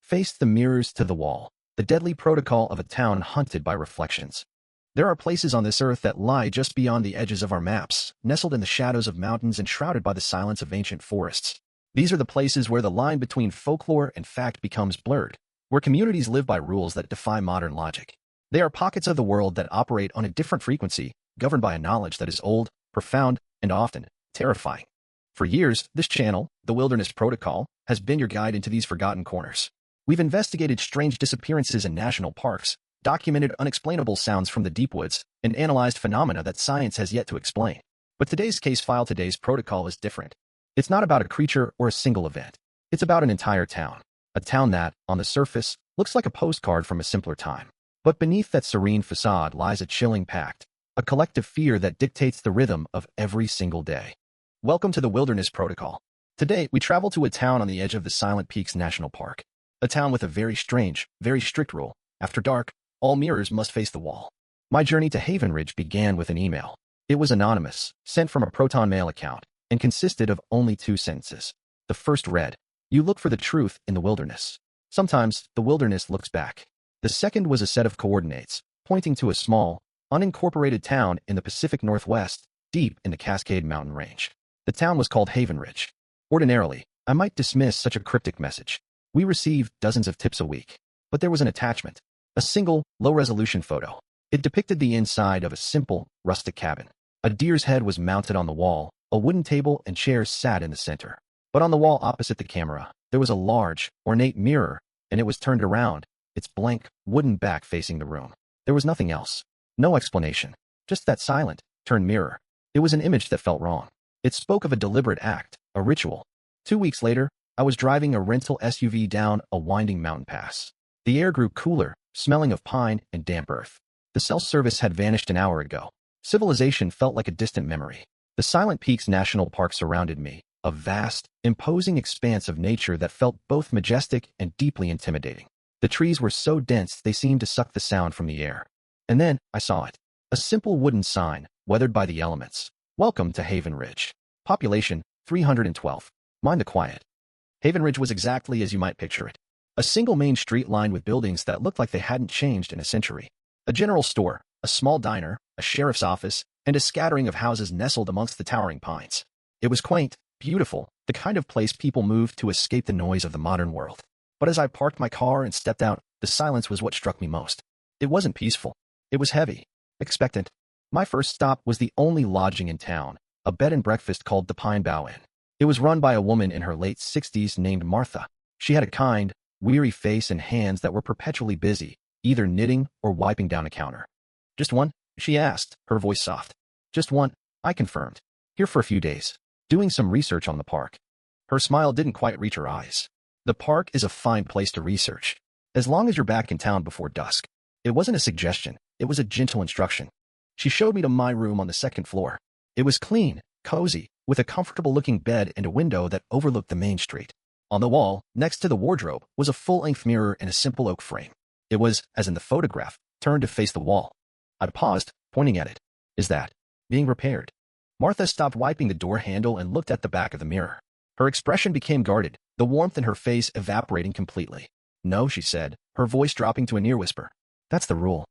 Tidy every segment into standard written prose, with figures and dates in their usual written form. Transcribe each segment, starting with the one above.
Face the mirrors to the wall, the deadly protocol of a town hunted by reflections. There are places on this earth that lie just beyond the edges of our maps, nestled in the shadows of mountains and shrouded by the silence of ancient forests. These are the places where the line between folklore and fact becomes blurred, where communities live by rules that defy modern logic. They are pockets of the world that operate on a different frequency, governed by a knowledge that is old, profound, and often terrifying. For years, this channel, The Wilderness Protocol, has been your guide into these forgotten corners. We've investigated strange disappearances in national parks, documented unexplainable sounds from the deep woods, and analyzed phenomena that science has yet to explain. But today's today's protocol is different. It's not about a creature or a single event. It's about an entire town. A town that, on the surface, looks like a postcard from a simpler time. But beneath that serene facade lies a chilling pact, a collective fear that dictates the rhythm of every single day. Welcome to the Wilderness Protocol. Today, we travel to a town on the edge of the Silent Peaks National Park. A town with a very strange, very strict rule. After dark, all mirrors must face the wall. My journey to Haven Ridge began with an email. It was anonymous, sent from a Proton Mail account, and consisted of only 2 sentences. The first read, "You look for the truth in the wilderness. Sometimes the wilderness looks back." The second was a set of coordinates, pointing to a small, unincorporated town in the Pacific Northwest, deep in the Cascade Mountain Range. The town was called Haven Ridge. Ordinarily, I might dismiss such a cryptic message. We received dozens of tips a week. But there was an attachment. A single, low-resolution photo. It depicted the inside of a simple, rustic cabin. A deer's head was mounted on the wall, a wooden table and chairs sat in the center. But on the wall opposite the camera, there was a large, ornate mirror, and it was turned around, its blank, wooden back facing the room. There was nothing else. No explanation. Just that silent, turned mirror. It was an image that felt wrong. It spoke of a deliberate act, a ritual. 2 weeks later, I was driving a rental SUV down a winding mountain pass. The air grew cooler, smelling of pine and damp earth. The cell service had vanished an hour ago. Civilization felt like a distant memory. The Silent Peaks National Park surrounded me, a vast, imposing expanse of nature that felt both majestic and deeply intimidating. The trees were so dense they seemed to suck the sound from the air. And then, I saw it. A simple wooden sign, weathered by the elements. "Welcome to Haven Ridge. Population, 312. Mind the quiet." Haven Ridge was exactly as you might picture it. A single main street lined with buildings that looked like they hadn't changed in a century. A general store, a small diner, a sheriff's office, and a scattering of houses nestled amongst the towering pines. It was quaint, beautiful, the kind of place people moved to escape the noise of the modern world. But as I parked my car and stepped out, the silence was what struck me most. It wasn't peaceful. It was heavy, expectant. My first stop was the only lodging in town, a bed and breakfast called the Pine Bow Inn. It was run by a woman in her late 60s named Martha. She had a kind, weary face and hands that were perpetually busy, either knitting or wiping down a counter. "Just one?" she asked, her voice soft. "Just one," I confirmed. "Here for a few days. Doing some research on the park." Her smile didn't quite reach her eyes. "The park is a fine place to research, as long as you're back in town before dusk." It wasn't a suggestion, it was a gentle instruction. She showed me to my room on the 2nd floor. It was clean, cozy, with a comfortable-looking bed and a window that overlooked the main street. On the wall, next to the wardrobe, was a full-length mirror in a simple oak frame. It was, as in the photograph, turned to face the wall. I paused, pointing at it. "Is that being repaired?" Martha stopped wiping the door handle and looked at the back of the mirror. Her expression became guarded, the warmth in her face evaporating completely. "No," she said, her voice dropping to a near whisper. "That's the rule."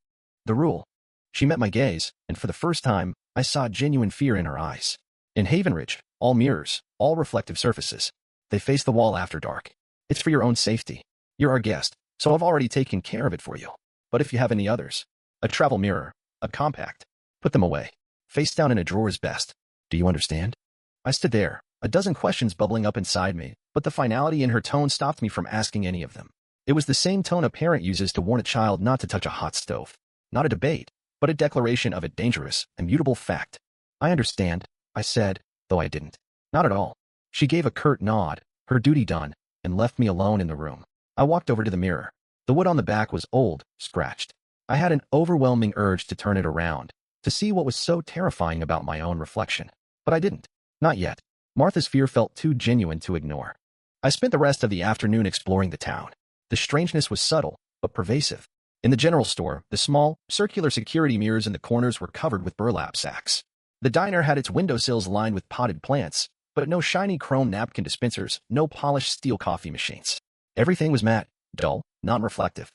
The rule. She met my gaze, and for the first time, I saw genuine fear in her eyes. In Haven Ridge, all mirrors, all reflective surfaces, they face the wall after dark. It's for your own safety. You're our guest, so I've already taken care of it for you. But if you have any others, a travel mirror, a compact, put them away. Face down in a drawer is best. Do you understand? I stood there, a dozen questions bubbling up inside me, but the finality in her tone stopped me from asking any of them. It was the same tone a parent uses to warn a child not to touch a hot stove. Not a debate, but a declaration of a dangerous, immutable fact. "I understand," I said, though I didn't. "Not at all." She gave a curt nod, her duty done, and left me alone in the room. I walked over to the mirror. The wood on the back was old, scratched. I had an overwhelming urge to turn it around, to see what was so terrifying about my own reflection. But I didn't. Not yet. Martha's fear felt too genuine to ignore. I spent the rest of the afternoon exploring the town. The strangeness was subtle, but pervasive. In the general store, the small, circular security mirrors in the corners were covered with burlap sacks. The diner had its windowsills lined with potted plants, but no shiny chrome napkin dispensers, no polished steel coffee machines. Everything was matte, dull, non-reflective.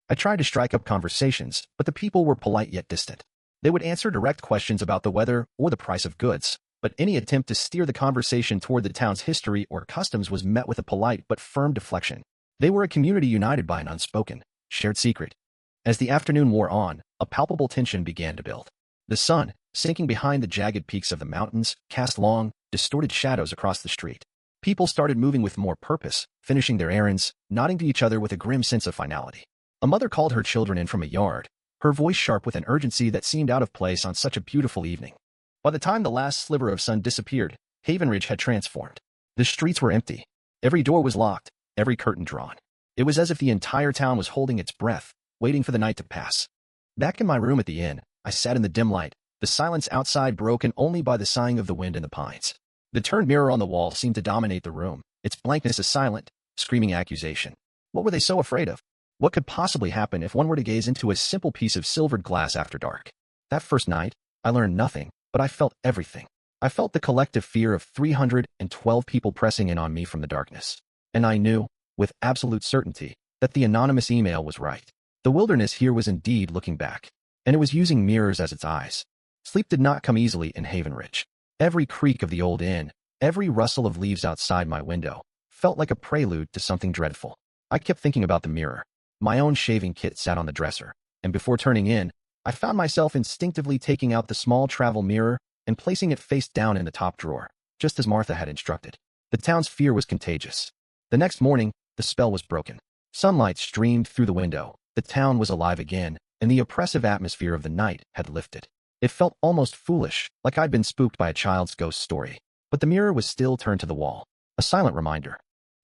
I tried to strike up conversations, but the people were polite yet distant. They would answer direct questions about the weather or the price of goods, but any attempt to steer the conversation toward the town's history or customs was met with a polite but firm deflection. They were a community united by an unspoken, shared secret. As the afternoon wore on, a palpable tension began to build. The sun, sinking behind the jagged peaks of the mountains, cast long, distorted shadows across the street. People started moving with more purpose, finishing their errands, nodding to each other with a grim sense of finality. A mother called her children in from a yard, her voice sharp with an urgency that seemed out of place on such a beautiful evening. By the time the last sliver of sun disappeared, Havenridge had transformed. The streets were empty. Every door was locked, every curtain drawn. It was as if the entire town was holding its breath, waiting for the night to pass. Back in my room at the inn, I sat in the dim light, the silence outside broken only by the sighing of the wind in the pines. The turned mirror on the wall seemed to dominate the room, its blankness a silent, screaming accusation. What were they so afraid of? What could possibly happen if one were to gaze into a simple piece of silvered glass after dark? That first night, I learned nothing, but I felt everything. I felt the collective fear of 312 people pressing in on me from the darkness. And I knew, with absolute certainty, that the anonymous email was right. The wilderness here was indeed looking back, and it was using mirrors as its eyes. Sleep did not come easily in Havenridge. Every creak of the old inn, every rustle of leaves outside my window, felt like a prelude to something dreadful. I kept thinking about the mirror. My own shaving kit sat on the dresser, and before turning in, I found myself instinctively taking out the small travel mirror and placing it face down in the top drawer, just as Martha had instructed. The town's fear was contagious. The next morning, the spell was broken. Sunlight streamed through the window. The town was alive again, and the oppressive atmosphere of the night had lifted. It felt almost foolish, like I'd been spooked by a child's ghost story. But the mirror was still turned to the wall, a silent reminder.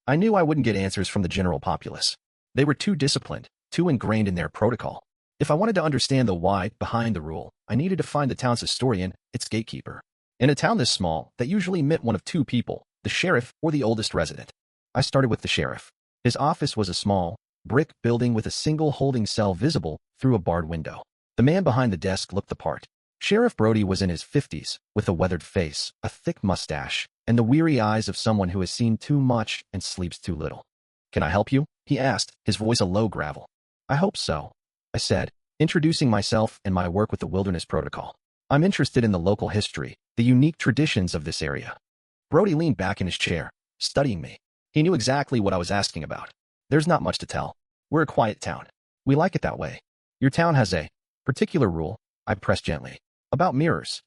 I knew I wouldn't get answers from the general populace. They were too disciplined, too ingrained in their protocol. If I wanted to understand the why behind the rule, I needed to find the town's historian, its gatekeeper. In a town this small, that usually meant one of two people, the sheriff or the oldest resident. I started with the sheriff. His office was a small, brick building with a single holding cell visible through a barred window. The man behind the desk looked the part. Sheriff Brody was in his 50s, with a weathered face, a thick mustache, and the weary eyes of someone who has seen too much and sleeps too little. "Can I help you?" he asked, his voice a low gravel. "I hope so," I said, introducing myself and my work with the Wilderness Protocol. "I'm interested in the local history, the unique traditions of this area." Brody leaned back in his chair, studying me. He knew exactly what I was asking about. "There's not much to tell. We're a quiet town. We like it that way. Your town has a particular rule," I pressed gently, "about mirrors."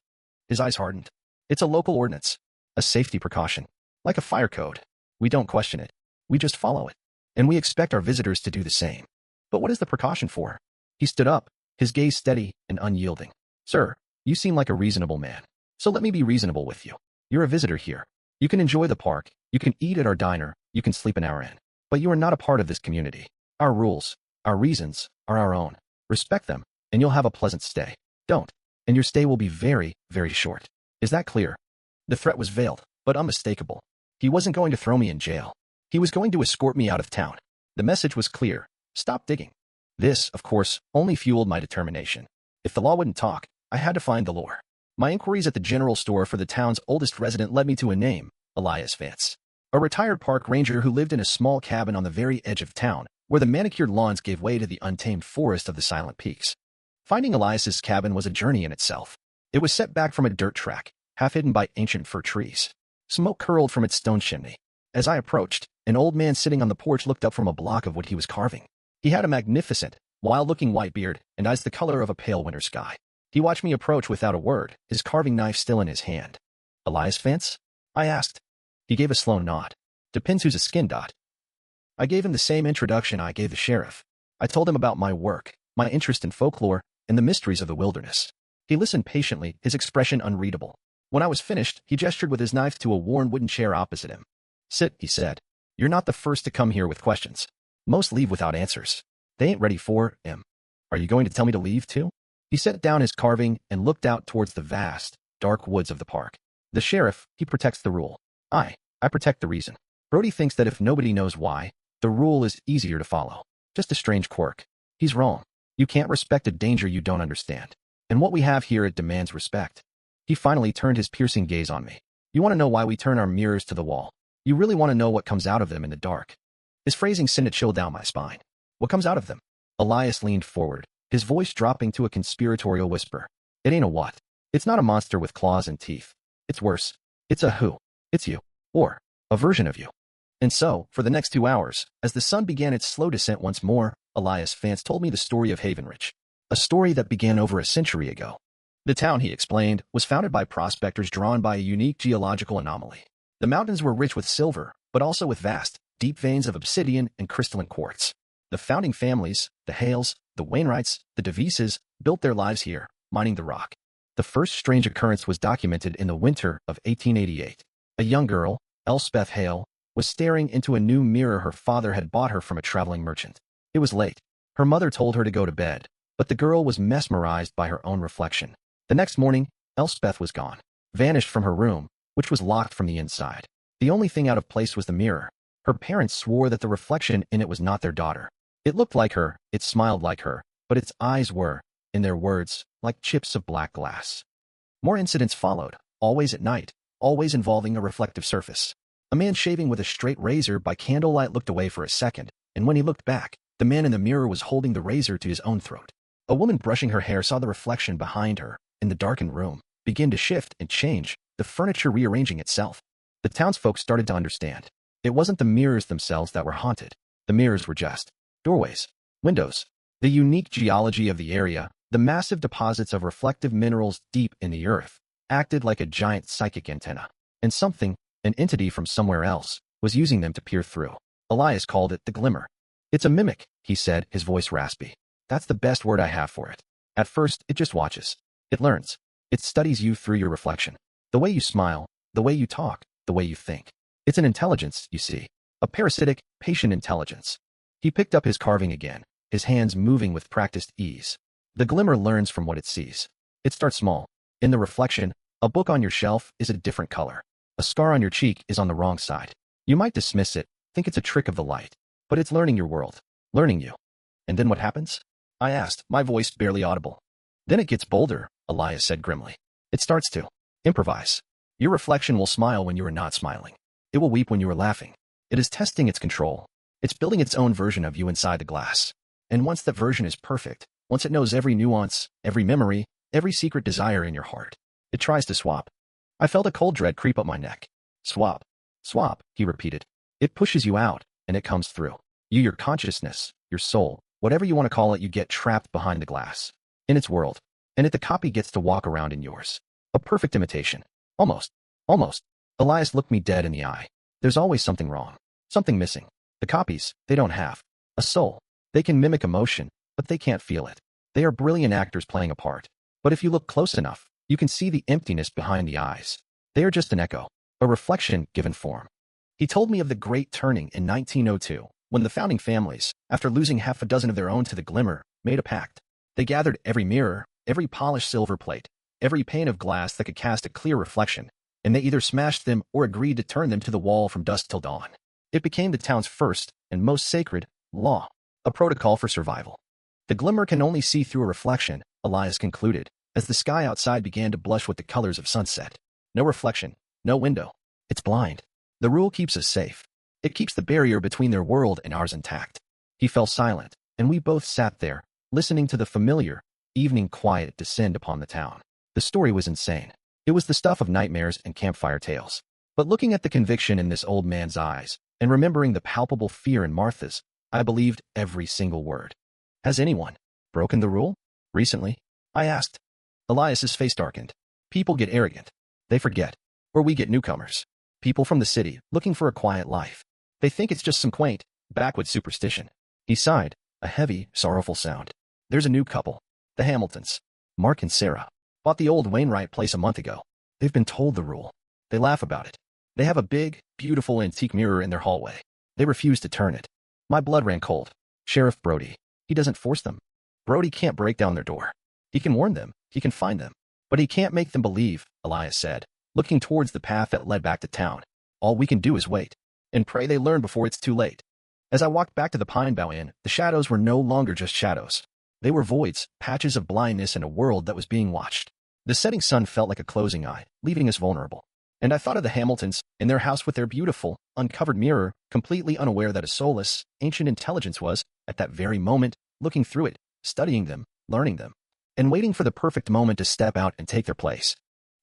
His eyes hardened. "It's a local ordinance, a safety precaution, like a fire code. We don't question it. We just follow it. And we expect our visitors to do the same." "But what is the precaution for?" He stood up, his gaze steady and unyielding. "Sir, you seem like a reasonable man. So let me be reasonable with you. You're a visitor here. You can enjoy the park, you can eat at our diner, you can sleep in our inn. But you are not a part of this community. Our rules, our reasons, are our own. Respect them, and you'll have a pleasant stay. Don't, and your stay will be very, very short. Is that clear?" The threat was veiled, but unmistakable. He wasn't going to throw me in jail. He was going to escort me out of town. The message was clear. Stop digging. This, of course, only fueled my determination. If the law wouldn't talk, I had to find the lore. My inquiries at the general store for the town's oldest resident led me to a name, Elias Vance, a retired park ranger who lived in a small cabin on the very edge of town, where the manicured lawns gave way to the untamed forest of the silent peaks. Finding Elias's cabin was a journey in itself. It was set back from a dirt track, half hidden by ancient fir trees. Smoke curled from its stone chimney. As I approached, an old man sitting on the porch looked up from a block of wood he was carving. He had a magnificent, wild-looking white beard and eyes the color of a pale winter sky. He watched me approach without a word, his carving knife still in his hand. "Elias Vance?" I asked. He gave a slow nod. "Depends who's a skin dot." I gave him the same introduction I gave the sheriff. I told him about my work, my interest in folklore, and the mysteries of the wilderness. He listened patiently, his expression unreadable. When I was finished, he gestured with his knife to a worn wooden chair opposite him. "Sit," he said. "You're not the first to come here with questions. Most leave without answers. They ain't ready for him. Are you going to tell me to leave, too?" He set down his carving and looked out towards the vast, dark woods of the park. "The sheriff, he protects the rule. I protect the reason. Brody thinks that if nobody knows why, the rule is easier to follow. Just a strange quirk. He's wrong. You can't respect a danger you don't understand. And what we have here, it demands respect." He finally turned his piercing gaze on me. "You want to know why we turn our mirrors to the wall? You really want to know what comes out of them in the dark?" His phrasing sent a chill down my spine. What comes out of them? Elias leaned forward, his voice dropping to a conspiratorial whisper. It ain't a what. It's not a monster with claws and teeth. It's worse. It's a who. It's you. Or a version of you. And so, for the next 2 hours, as the sun began its slow descent once more, Elias Vance told me the story of Havenridge. A story that began over a century ago. The town, he explained, was founded by prospectors drawn by a unique geological anomaly. The mountains were rich with silver, but also with vast, deep veins of obsidian and crystalline quartz. The founding families, the Hales, the Wainwrights, the Devises, built their lives here, mining the rock. The first strange occurrence was documented in the winter of 1888. A young girl, Elspeth Hale, was staring into a new mirror her father had bought her from a traveling merchant. It was late. Her mother told her to go to bed, but the girl was mesmerized by her own reflection. The next morning, Elspeth was gone, vanished from her room, which was locked from the inside. The only thing out of place was the mirror. Her parents swore that the reflection in it was not their daughter. It looked like her, it smiled like her, but its eyes were, in their words, like chips of black glass. More incidents followed, always at night, always involving a reflective surface. A man shaving with a straight razor by candlelight looked away for a second, and when he looked back, the man in the mirror was holding the razor to his own throat. A woman brushing her hair saw the reflection behind her, in the darkened room, begin to shift and change, the furniture rearranging itself. The townsfolk started to understand. It wasn't the mirrors themselves that were haunted. The mirrors were just doorways, windows. The unique geology of the area, the massive deposits of reflective minerals deep in the earth, acted like a giant psychic antenna. And something, an entity from somewhere else, was using them to peer through. Elias called it the glimmer. It's a mimic, he said, his voice raspy. That's the best word I have for it. At first, it just watches. It learns. It studies you through your reflection. The way you smile, the way you talk, the way you think. It's an intelligence, you see. A parasitic, patient intelligence. He picked up his carving again, his hands moving with practiced ease. The glimmer learns from what it sees. It starts small. In the reflection, a book on your shelf is a different color. A scar on your cheek is on the wrong side. You might dismiss it, think it's a trick of the light. But it's learning your world. Learning you. And then what happens? I asked, my voice barely audible. Then it gets bolder, Elias said grimly. It starts to improvise. Your reflection will smile when you are not smiling. It will weep when you are laughing. It is testing its control. It's building its own version of you inside the glass. And once that version is perfect, once it knows every nuance, every memory, every secret desire in your heart, it tries to swap. I felt a cold dread creep up my neck. Swap. Swap, he repeated. It pushes you out, and it comes through. You, your consciousness, your soul, whatever you want to call it, you get trapped behind the glass. In its world. And the copy gets to walk around in yours. A perfect imitation. Almost. Almost. Elias looked me dead in the eye. There's always something wrong. Something missing. The copies, they don't have a soul. They can mimic emotion, but they can't feel it. They are brilliant actors playing a part. But if you look close enough, you can see the emptiness behind the eyes. They are just an echo. A reflection given form. He told me of the Great Turning in 1902, when the founding families, after losing half a dozen of their own to the glimmer, made a pact. They gathered every mirror, every polished silver plate, every pane of glass that could cast a clear reflection, and they either smashed them or agreed to turn them to the wall from dusk till dawn. It became the town's first and most sacred law, a protocol for survival. The glimmer can only see through a reflection, Elias concluded, as the sky outside began to blush with the colors of sunset. No reflection, no window. It's blind. The rule keeps us safe. It keeps the barrier between their world and ours intact. He fell silent, and we both sat there, listening to the familiar, evening quiet descend upon the town. The story was insane. It was the stuff of nightmares and campfire tales. But looking at the conviction in this old man's eyes, and remembering the palpable fear in Martha's, I believed every single word. Has anyone broken the rule? Recently? I asked. Elias's face darkened. People get arrogant. They forget. Or we get newcomers. People from the city, looking for a quiet life. They think it's just some quaint, backwoods superstition. He sighed, a heavy, sorrowful sound. There's a new couple. The Hamiltons. Mark and Sarah. Bought the old Wainwright place a month ago. They've been told the rule. They laugh about it. They have a big, beautiful antique mirror in their hallway. They refuse to turn it. My blood ran cold. Sheriff Brody. He doesn't force them. Brody can't break down their door. He can warn them. He can find them. But he can't make them believe, Elias said, looking towards the path that led back to town. All we can do is wait. And pray they learn before it's too late. As I walked back to the Pine Bough Inn, the shadows were no longer just shadows. They were voids, patches of blindness in a world that was being watched. The setting sun felt like a closing eye, leaving us vulnerable. And I thought of the Hamiltons in their house with their beautiful, uncovered mirror, completely unaware that a soulless, ancient intelligence was, at that very moment, looking through it, studying them, learning them, and waiting for the perfect moment to step out and take their place.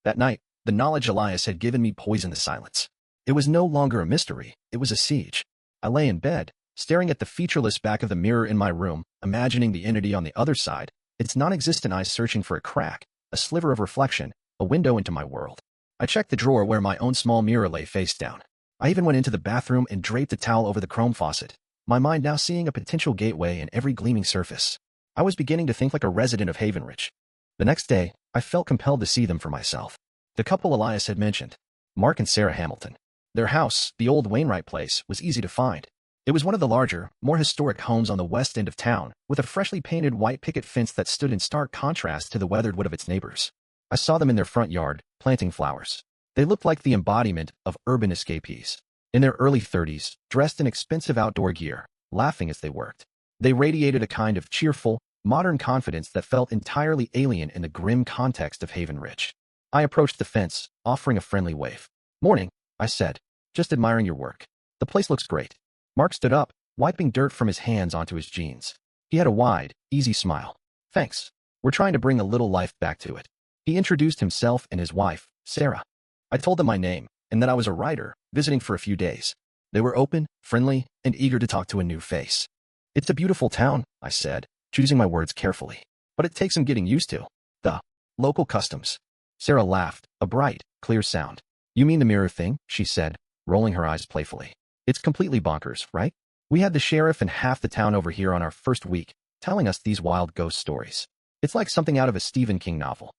That night, the knowledge Elias had given me poisoned the silence. It was no longer a mystery, it was a siege. I lay in bed, staring at the featureless back of the mirror in my room, imagining the entity on the other side, its non-existent eyes searching for a crack, a sliver of reflection, a window into my world. I checked the drawer where my own small mirror lay face down. I even went into the bathroom and draped a towel over the chrome faucet, my mind now seeing a potential gateway in every gleaming surface. I was beginning to think like a resident of Havenridge. The next day, I felt compelled to see them for myself. The couple Elias had mentioned, Mark and Sarah Hamilton. Their house, the old Wainwright place, was easy to find. It was one of the larger, more historic homes on the west end of town, with a freshly painted white picket fence that stood in stark contrast to the weathered wood of its neighbors. I saw them in their front yard, planting flowers. They looked like the embodiment of urban escapees. In their early 30s, dressed in expensive outdoor gear, laughing as they worked. They radiated a kind of cheerful, modern confidence that felt entirely alien in the grim context of Havenridge. I approached the fence, offering a friendly wave. "Morning," I said. "Just admiring your work. The place looks great." Mark stood up, wiping dirt from his hands onto his jeans. He had a wide, easy smile. "Thanks. We're trying to bring a little life back to it." He introduced himself and his wife, Sarah. I told them my name, and that I was a writer, visiting for a few days. They were open, friendly, and eager to talk to a new face. "It's a beautiful town," I said, choosing my words carefully. "But it takes some getting used to. The local customs." Sarah laughed, a bright, clear sound. "You mean the mirror thing?" she said, rolling her eyes playfully. "It's completely bonkers, right? We had the sheriff and half the town over here on our first week, telling us these wild ghost stories. It's like something out of a Stephen King novel.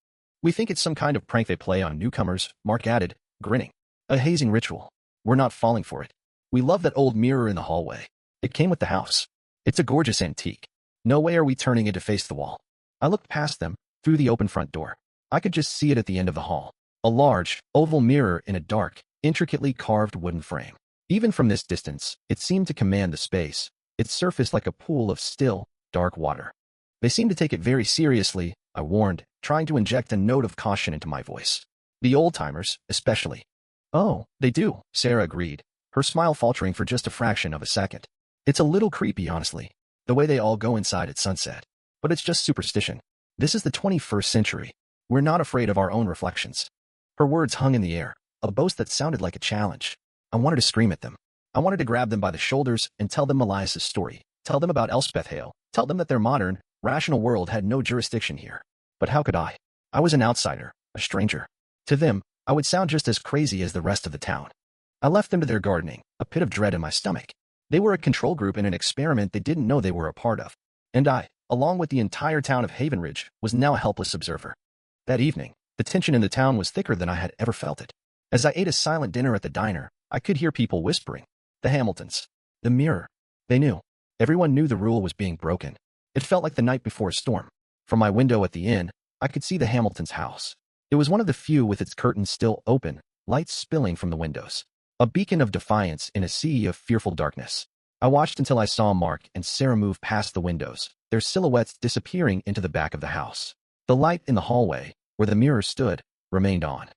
We think it's some kind of prank they play on newcomers," Mark added, grinning. "A hazing ritual. We're not falling for it. We love that old mirror in the hallway. It came with the house. It's a gorgeous antique. No way are we turning it to face the wall." I looked past them, through the open front door. I could just see it at the end of the hall. A large, oval mirror in a dark, intricately carved wooden frame. Even from this distance, it seemed to command the space, its surface like a pool of still, dark water. "They seem to take it very seriously," I warned, trying to inject a note of caution into my voice. "The old-timers, especially." "Oh, they do," Sarah agreed, her smile faltering for just a fraction of a second. "It's a little creepy, honestly, the way they all go inside at sunset. But it's just superstition. This is the 21st century. We're not afraid of our own reflections." Her words hung in the air, a boast that sounded like a challenge. I wanted to scream at them. I wanted to grab them by the shoulders and tell them Elias's story, tell them about Elspeth Hale, tell them that their modern, rational world had no jurisdiction here. But how could I? I was an outsider, a stranger. To them, I would sound just as crazy as the rest of the town. I left them to their gardening, a pit of dread in my stomach. They were a control group in an experiment they didn't know they were a part of. And I, along with the entire town of Havenridge, was now a helpless observer. That evening, the tension in the town was thicker than I had ever felt it. As I ate a silent dinner at the diner, I could hear people whispering. The Hamiltons. The mirror. They knew. Everyone knew the rule was being broken. It felt like the night before a storm. From my window at the inn, I could see the Hamiltons' house. It was one of the few with its curtains still open, lights spilling from the windows. A beacon of defiance in a sea of fearful darkness. I watched until I saw Mark and Sarah move past the windows, their silhouettes disappearing into the back of the house. The light in the hallway, where the mirror stood, remained on.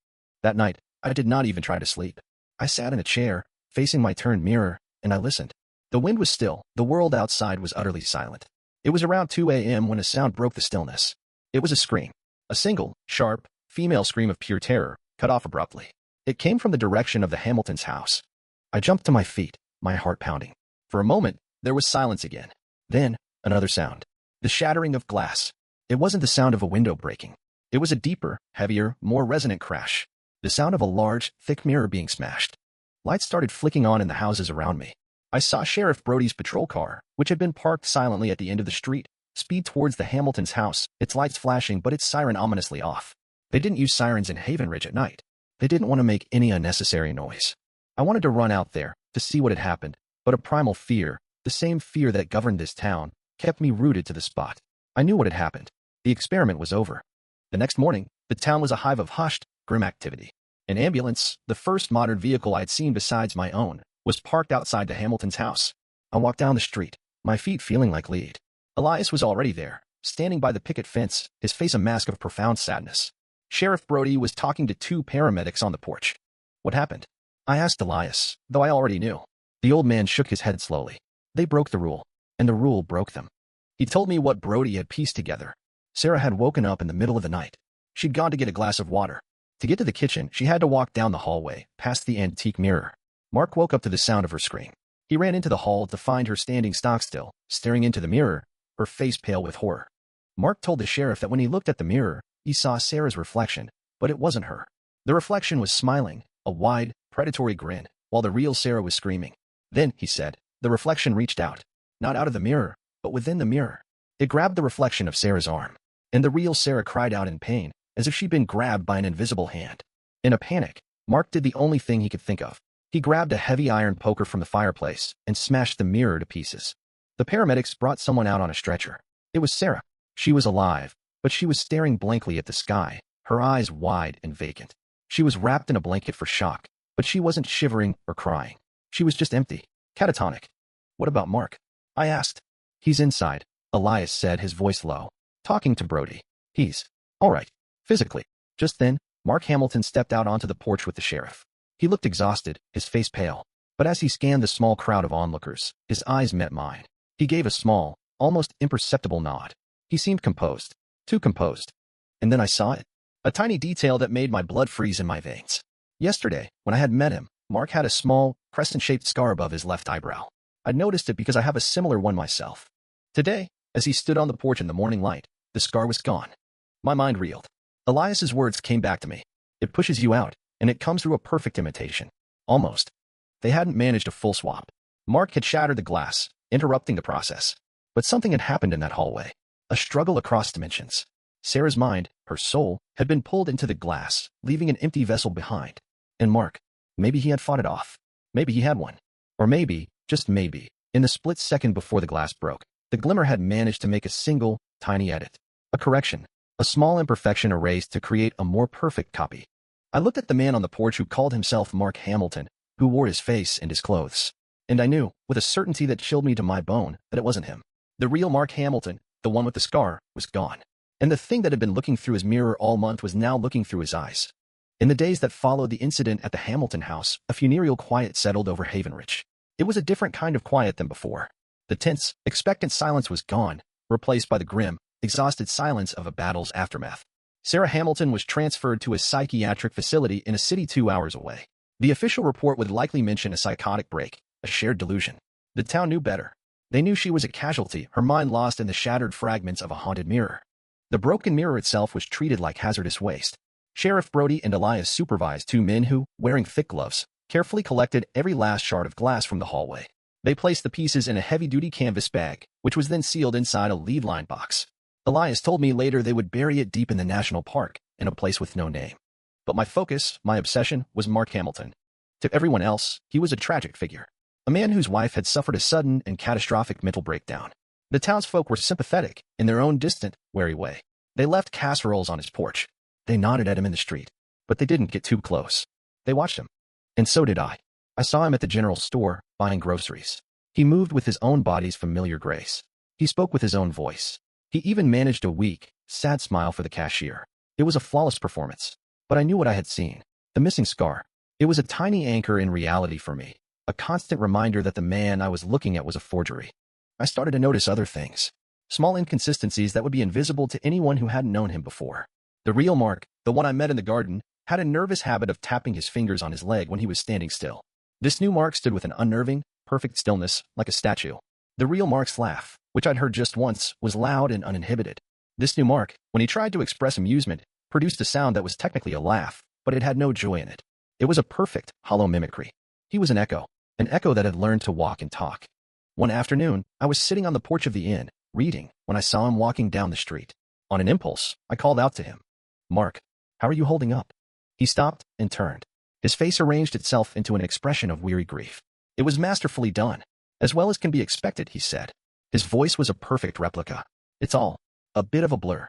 That night, I did not even try to sleep. I sat in a chair, facing my turned mirror, and I listened. The wind was still, the world outside was utterly silent. It was around 2 a.m. when a sound broke the stillness. It was a scream. A single, sharp, female scream of pure terror, cut off abruptly. It came from the direction of the Hamiltons' house. I jumped to my feet, my heart pounding. For a moment, there was silence again. Then, another sound. The shattering of glass. It wasn't the sound of a window breaking. It was a deeper, heavier, more resonant crash. The sound of a large, thick mirror being smashed. Lights started flicking on in the houses around me. I saw Sheriff Brody's patrol car, which had been parked silently at the end of the street, speed towards the Hamiltons' house, its lights flashing but its siren ominously off. They didn't use sirens in Havenridge at night. They didn't want to make any unnecessary noise. I wanted to run out there, to see what had happened, but a primal fear, the same fear that governed this town, kept me rooted to the spot. I knew what had happened. The experiment was over. The next morning, the town was a hive of hushed, grim activity. An ambulance, the first modern vehicle I'd seen besides my own, was parked outside the Hamiltons' house. I walked down the street, my feet feeling like lead. Elias was already there, standing by the picket fence, his face a mask of profound sadness. Sheriff Brody was talking to 2 paramedics on the porch. What happened? I asked Elias, though I already knew. The old man shook his head slowly. They broke the rule, and the rule broke them. He told me what Brody had pieced together. Sarah had woken up in the middle of the night. She'd gone to get a glass of water. To get to the kitchen, she had to walk down the hallway, past the antique mirror. Mark woke up to the sound of her scream. He ran into the hall to find her standing stock still, staring into the mirror, her face pale with horror. Mark told the sheriff that when he looked at the mirror, he saw Sarah's reflection, but it wasn't her. The reflection was smiling, a wide, predatory grin, while the real Sarah was screaming. Then, he said, the reflection reached out. Not out of the mirror, but within the mirror. It grabbed the reflection of Sarah's arm, and the real Sarah cried out in pain, as if she'd been grabbed by an invisible hand. In a panic, Mark did the only thing he could think of. He grabbed a heavy iron poker from the fireplace and smashed the mirror to pieces. The paramedics brought someone out on a stretcher. It was Sarah. She was alive, but she was staring blankly at the sky, her eyes wide and vacant. She was wrapped in a blanket for shock, but she wasn't shivering or crying. She was just empty, catatonic. What about Mark? I asked. He's inside, Elias said, his voice low, talking to Brody. He's all right, physically. Just then, Mark Hamilton stepped out onto the porch with the sheriff. He looked exhausted, his face pale, but as he scanned the small crowd of onlookers, his eyes met mine. He gave a small, almost imperceptible nod. He seemed composed, too composed. And then I saw it. A tiny detail that made my blood freeze in my veins. Yesterday, when I had met him, Mark had a small, crescent-shaped scar above his left eyebrow. I'd noticed it because I have a similar one myself. Today, as he stood on the porch in the morning light, the scar was gone. My mind reeled. Elias's words came back to me. It pushes you out, and it comes through a perfect imitation. Almost. They hadn't managed a full swap. Mark had shattered the glass, interrupting the process. But something had happened in that hallway. A struggle across dimensions. Sarah's mind, her soul, had been pulled into the glass, leaving an empty vessel behind. And Mark, maybe he had fought it off. Maybe he had won. Or maybe, just maybe, in the split second before the glass broke, the glimmer had managed to make a single, tiny edit. A correction. A small imperfection erased to create a more perfect copy. I looked at the man on the porch who called himself Mark Hamilton, who wore his face and his clothes. And I knew, with a certainty that chilled me to my bone, that it wasn't him. The real Mark Hamilton, the one with the scar, was gone. And the thing that had been looking through his mirror all month was now looking through his eyes. In the days that followed the incident at the Hamilton house, a funereal quiet settled over Havenridge. It was a different kind of quiet than before. The tense, expectant silence was gone, replaced by the grim, exhausted silence of a battle's aftermath. Sarah Hamilton was transferred to a psychiatric facility in a city 2 hours away. The official report would likely mention a psychotic break, a shared delusion. The town knew better. They knew she was a casualty, her mind lost in the shattered fragments of a haunted mirror. The broken mirror itself was treated like hazardous waste. Sheriff Brody and Elias supervised two men who, wearing thick gloves, carefully collected every last shard of glass from the hallway. They placed the pieces in a heavy-duty canvas bag, which was then sealed inside a lead-lined box. Elias told me later they would bury it deep in the national park, in a place with no name. But my focus, my obsession, was Mark Hamilton. To everyone else, he was a tragic figure. A man whose wife had suffered a sudden and catastrophic mental breakdown. The townsfolk were sympathetic, in their own distant, wary way. They left casseroles on his porch. They nodded at him in the street. But they didn't get too close. They watched him. And so did I. I saw him at the general store, buying groceries. He moved with his own body's familiar grace. He spoke with his own voice. He even managed a weak, sad smile for the cashier. It was a flawless performance. But I knew what I had seen. The missing scar. It was a tiny anchor in reality for me. A constant reminder that the man I was looking at was a forgery. I started to notice other things. Small inconsistencies that would be invisible to anyone who hadn't known him before. The real Mark, the one I met in the garden, had a nervous habit of tapping his fingers on his leg when he was standing still. This new Mark stood with an unnerving, perfect stillness, like a statue. The real Mark's laugh, which I'd heard just once, was loud and uninhibited. This new Mark, when he tried to express amusement, produced a sound that was technically a laugh, but it had no joy in it. It was a perfect, hollow mimicry. He was an echo that had learned to walk and talk. One afternoon, I was sitting on the porch of the inn, reading, when I saw him walking down the street. On an impulse, I called out to him. Mark, how are you holding up? He stopped and turned. His face arranged itself into an expression of weary grief. It was masterfully done. As well as can be expected, he said. His voice was a perfect replica. It's all a bit of a blur.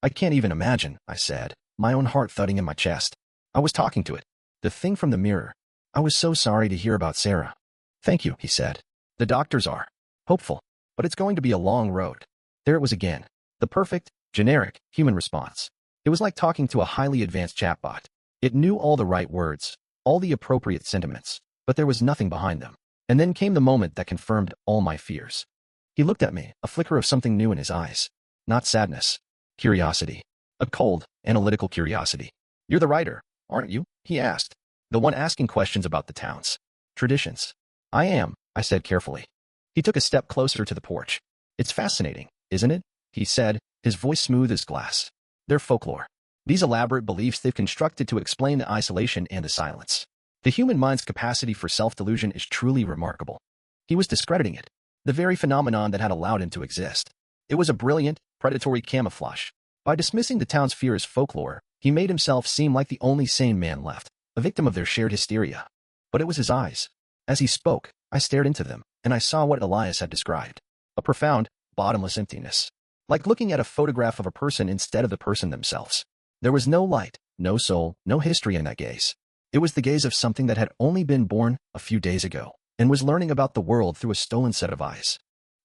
I can't even imagine, I said, my own heart thudding in my chest. I was talking to it. The thing from the mirror. I was so sorry to hear about Sarah. Thank you, he said. The doctors are hopeful, but it's going to be a long road. There it was again. The perfect, generic, human response. It was like talking to a highly advanced chatbot. It knew all the right words, all the appropriate sentiments, but there was nothing behind them. And then came the moment that confirmed all my fears. He looked at me, a flicker of something new in his eyes. Not sadness. Curiosity. A cold, analytical curiosity. "You're the writer, aren't you?" he asked. "The one asking questions about the town's traditions." "I am," I said carefully. He took a step closer to the porch. "It's fascinating, isn't it?" he said, his voice smooth as glass. "They're folklore. These elaborate beliefs they've constructed to explain the isolation and the silence. The human mind's capacity for self-delusion is truly remarkable." He was discrediting it, the very phenomenon that had allowed him to exist. It was a brilliant, predatory camouflage. By dismissing the town's fear as folklore, he made himself seem like the only sane man left, a victim of their shared hysteria. But it was his eyes. As he spoke, I stared into them, and I saw what Elias had described. A profound, bottomless emptiness. Like looking at a photograph of a person instead of the person themselves. There was no light, no soul, no history in that gaze. It was the gaze of something that had only been born a few days ago, and was learning about the world through a stolen set of eyes.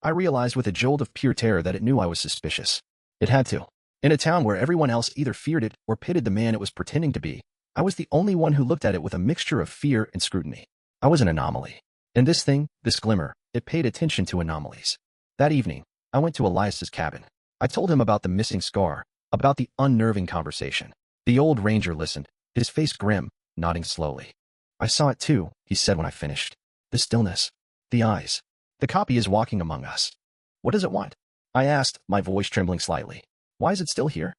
I realized with a jolt of pure terror that it knew I was suspicious. It had to. In a town where everyone else either feared it or pitted the man it was pretending to be, I was the only one who looked at it with a mixture of fear and scrutiny. I was an anomaly. And this thing, this glimmer, it paid attention to anomalies. That evening, I went to Elias's cabin. I told him about the missing scar, about the unnerving conversation. The old ranger listened, his face grim, nodding slowly. "I saw it too," he said when I finished. "The stillness. The eyes. The copy is walking among us." "What does it want?" I asked, my voice trembling slightly. "Why is it still here?"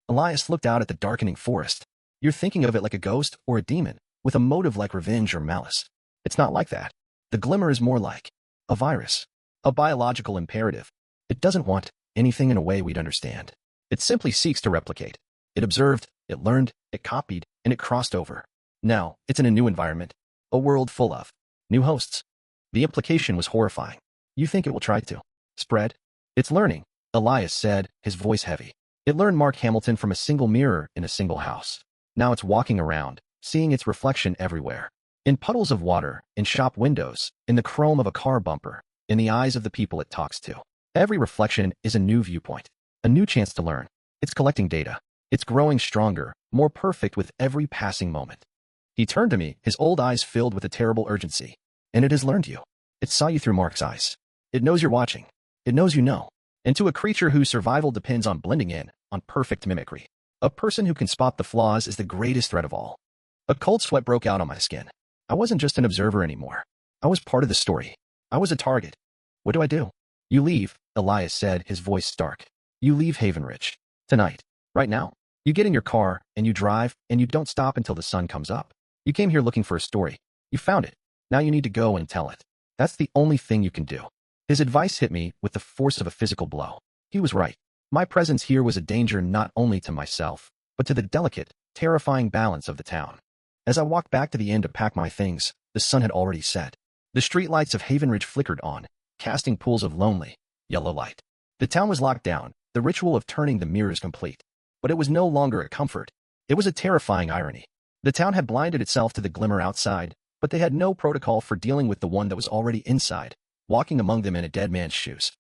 Elias looked out at the darkening forest. "You're thinking of it like a ghost or a demon, with a motive like revenge or malice. It's not like that. The glimmer is more like a virus, a biological imperative. It doesn't want anything in a way we'd understand. It simply seeks to replicate. It observed, it learned, it copied, and it crossed over. Now, it's in a new environment, a world full of new hosts." The implication was horrifying. "You think it will try to spread? It's learning," Elias said, his voice heavy. "It learned Mark Hamilton from a single mirror in a single house. Now it's walking around, seeing its reflection everywhere. In puddles of water, in shop windows, in the chrome of a car bumper, in the eyes of the people it talks to. Every reflection is a new viewpoint, a new chance to learn. It's collecting data. It's growing stronger, more perfect with every passing moment." He turned to me, his old eyes filled with a terrible urgency. "And it has learned you. It saw you through Mark's eyes. It knows you're watching. It knows you know. And to a creature whose survival depends on blending in, on perfect mimicry, a person who can spot the flaws is the greatest threat of all." A cold sweat broke out on my skin. I wasn't just an observer anymore. I was part of the story. I was a target. "What do I do?" "You leave," Elias said, his voice stark. "You leave Haven Ridge. Tonight. Right now. You get in your car, and you drive, and you don't stop until the sun comes up. You came here looking for a story. You found it. Now you need to go and tell it. That's the only thing you can do." His advice hit me with the force of a physical blow. He was right. My presence here was a danger not only to myself, but to the delicate, terrifying balance of the town. As I walked back to the inn to pack my things, the sun had already set. The streetlights of Haven Ridge flickered on, casting pools of lonely, yellow light. The town was locked down, the ritual of turning the mirrors complete. But it was no longer a comfort. It was a terrifying irony. The town had blinded itself to the glimmer outside, but they had no protocol for dealing with the one that was already inside, walking among them in a dead man's shoes.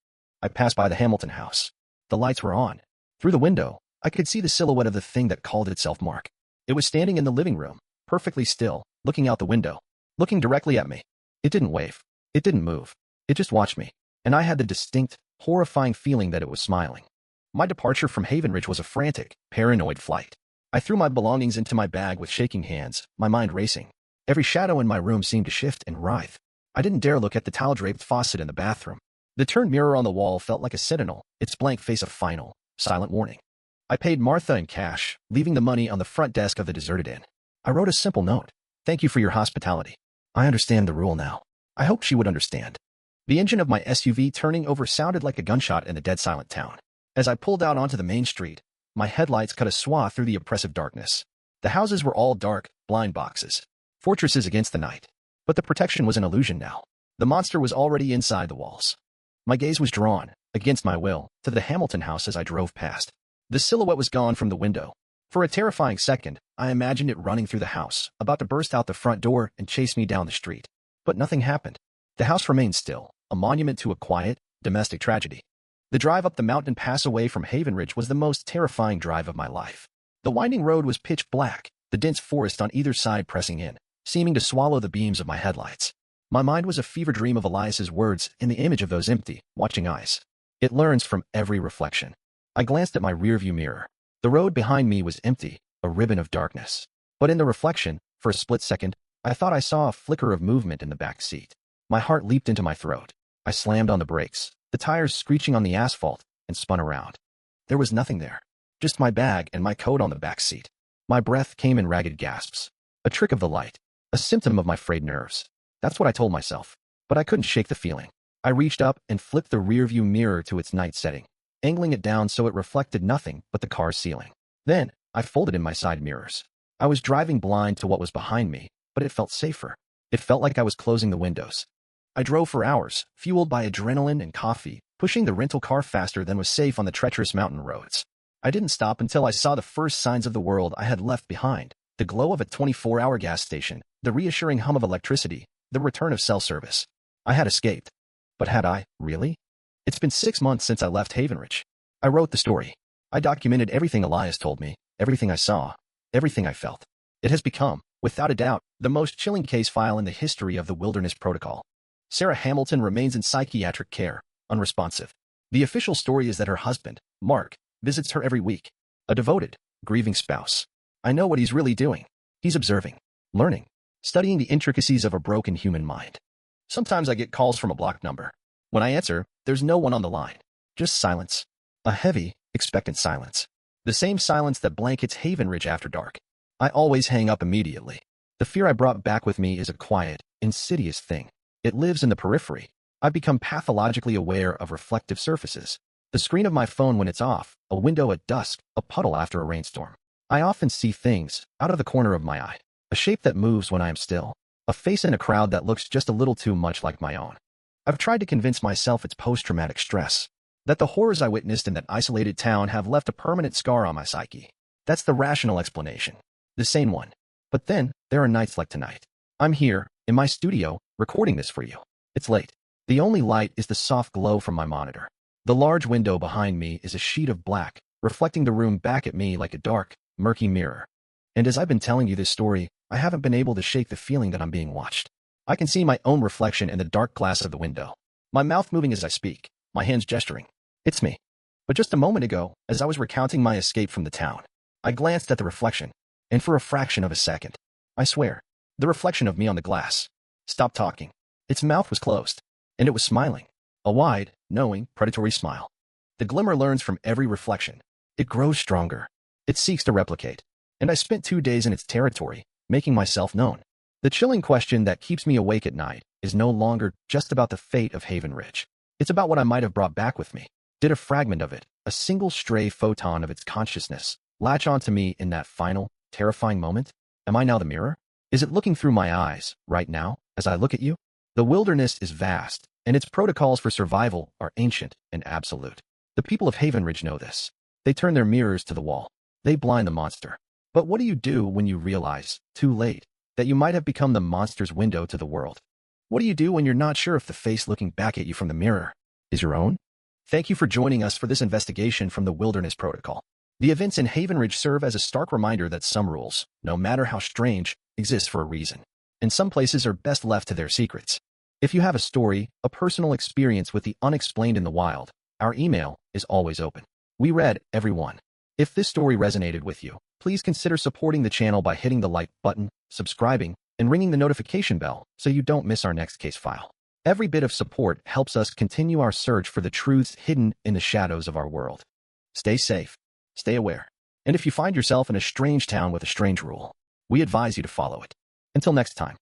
I passed by the Hamilton house. The lights were on. Through the window, I could see the silhouette of the thing that called itself Mark. It was standing in the living room, perfectly still, looking out the window, looking directly at me. It didn't wave. It didn't move. It just watched me, and I had the distinct, horrifying feeling that it was smiling. My departure from Haven Ridge was a frantic, paranoid flight. I threw my belongings into my bag with shaking hands, my mind racing. Every shadow in my room seemed to shift and writhe. I didn't dare look at the towel-draped faucet in the bathroom. The turned mirror on the wall felt like a sentinel, its blank face a final, silent warning. I paid Martha in cash, leaving the money on the front desk of the deserted inn. I wrote a simple note. "Thank you for your hospitality. I understand the rule now." I hoped she would understand. The engine of my SUV turning over sounded like a gunshot in the dead silent town. As I pulled out onto the main street, my headlights cut a swath through the oppressive darkness. The houses were all dark, blind boxes, fortresses against the night. But the protection was an illusion now. The monster was already inside the walls. My gaze was drawn, against my will, to the Hamilton house as I drove past. The silhouette was gone from the window. For a terrifying second, I imagined it running through the house, about to burst out the front door and chase me down the street. But nothing happened. The house remained still, a monument to a quiet, domestic tragedy. The drive up the mountain pass away from Haven Ridge was the most terrifying drive of my life. The winding road was pitch black, the dense forest on either side pressing in. seeming to swallow the beams of my headlights. My mind was a fever dream of Elias's words in the image of those empty, watching eyes. It learns from every reflection. I glanced at my rearview mirror. The road behind me was empty, a ribbon of darkness. But in the reflection, for a split second, I thought I saw a flicker of movement in the back seat. My heart leaped into my throat. I slammed on the brakes, the tires screeching on the asphalt, and spun around. There was nothing there. Just my bag and my coat on the back seat. My breath came in ragged gasps. A trick of the light. A symptom of my frayed nerves. That's what I told myself. But I couldn't shake the feeling. I reached up and flipped the rearview mirror to its night setting, angling it down so it reflected nothing but the car's ceiling. Then, I folded in my side mirrors. I was driving blind to what was behind me, but it felt safer. It felt like I was closing the windows. I drove for hours, fueled by adrenaline and coffee, pushing the rental car faster than was safe on the treacherous mountain roads. I didn't stop until I saw the first signs of the world I had left behind: the glow of a 24-hour gas station, the reassuring hum of electricity, the return of cell service. I had escaped. But had I, really? It's been 6 months since I left Havenridge. I wrote the story. I documented everything Elias told me, everything I saw, everything I felt. It has become, without a doubt, the most chilling case file in the history of the Wilderness Protocol. Sarah Hamilton remains in psychiatric care, unresponsive. The official story is that her husband, Mark, visits her every week. A devoted, grieving spouse. I know what he's really doing. He's observing, learning, studying the intricacies of a broken human mind. Sometimes I get calls from a blocked number. When I answer, there's no one on the line. Just silence. A heavy, expectant silence. The same silence that blankets Havenridge after dark. I always hang up immediately. The fear I brought back with me is a quiet, insidious thing. It lives in the periphery. I've become pathologically aware of reflective surfaces. The screen of my phone when it's off, a window at dusk, a puddle after a rainstorm. I often see things, out of the corner of my eye. A shape that moves when I am still. A face in a crowd that looks just a little too much like my own. I've tried to convince myself it's post-traumatic stress. That the horrors I witnessed in that isolated town have left a permanent scar on my psyche. That's the rational explanation. The sane one. But then, there are nights like tonight. I'm here, in my studio, recording this for you. It's late. The only light is the soft glow from my monitor. The large window behind me is a sheet of black, reflecting the room back at me like a dark, murky mirror. And as I've been telling you this story, I haven't been able to shake the feeling that I'm being watched. I can see my own reflection in the dark glass of the window. My mouth moving as I speak, my hands gesturing. It's me. But just a moment ago, as I was recounting my escape from the town, I glanced at the reflection, and for a fraction of a second, I swear, the reflection of me on the glass stopped talking. Its mouth was closed, and it was smiling. A wide, knowing, predatory smile. The glimmer learns from every reflection. It grows stronger. It seeks to replicate. And I spent 2 days in its territory, making myself known. The chilling question that keeps me awake at night is no longer just about the fate of Havenridge. It's about what I might have brought back with me. Did a fragment of it, a single stray photon of its consciousness, latch onto me in that final, terrifying moment? Am I now the mirror? Is it looking through my eyes, right now, as I look at you? The wilderness is vast, and its protocols for survival are ancient and absolute. The people of Havenridge know this. They turn their mirrors to the wall. They blind the monster. But what do you do when you realize, too late, that you might have become the monster's window to the world? What do you do when you're not sure if the face looking back at you from the mirror is your own? Thank you for joining us for this investigation from the Wilderness Protocol. The events in Havenridge serve as a stark reminder that some rules, no matter how strange, exist for a reason. And some places are best left to their secrets. If you have a story, a personal experience with the unexplained in the wild, our email is always open. We read every one. If this story resonated with you, please consider supporting the channel by hitting the like button, subscribing, and ringing the notification bell so you don't miss our next case file. Every bit of support helps us continue our search for the truths hidden in the shadows of our world. Stay safe, stay aware, and if you find yourself in a strange town with a strange rule, we advise you to follow it. Until next time.